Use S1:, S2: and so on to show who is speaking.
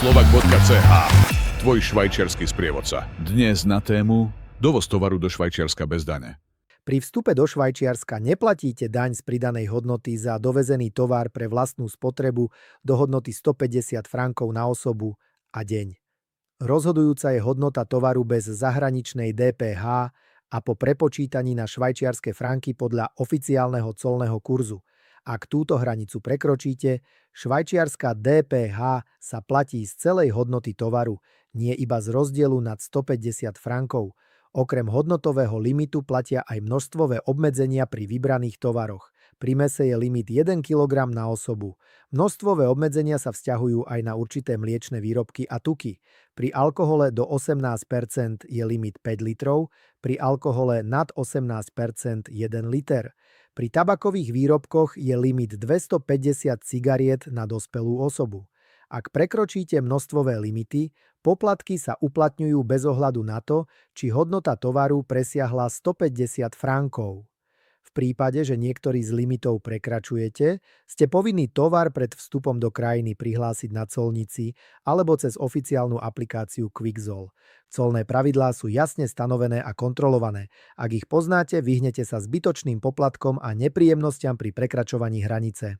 S1: slovak.ch, tvoj švajčiarsky sprievodca. Dnes na tému dovoz tovaru do Švajčiarska bez dane.
S2: Pri vstupe do Švajčiarska neplatíte daň z pridanej hodnoty za dovezený tovar pre vlastnú spotrebu do hodnoty 150 frankov na osobu a deň. Rozhodujúca je hodnota tovaru bez zahraničnej DPH a po prepočítaní na švajčiarske franky podľa oficiálneho colného kurzu. Ak túto hranicu prekročíte, švajčiarska DPH sa platí z celej hodnoty tovaru, nie iba z rozdielu nad 150 frankov. Okrem hodnotového limitu platia aj množstvové obmedzenia pri vybraných tovaroch. Pri mäse je limit 1 kg na osobu. Množstvové obmedzenia sa vzťahujú aj na určité mliečne výrobky a tuky. Pri alkohole do 18% je limit 5 litrov, pri alkohole nad 18% 1 liter. Pri tabakových výrobkoch je limit 250 cigariet na dospelú osobu. Ak prekročíte množstvové limity, poplatky sa uplatňujú bez ohľadu na to, či hodnota tovaru presiahla 150 frankov. V prípade, že niektorý z limitov prekračujete, ste povinní tovar pred vstupom do krajiny prihlásiť na colnici alebo cez oficiálnu aplikáciu QuickZoll. Colné pravidlá sú jasne stanovené a kontrolované. Ak ich poznáte, vyhnete sa zbytočným poplatkom a nepríjemnostiam pri prekračovaní hranice.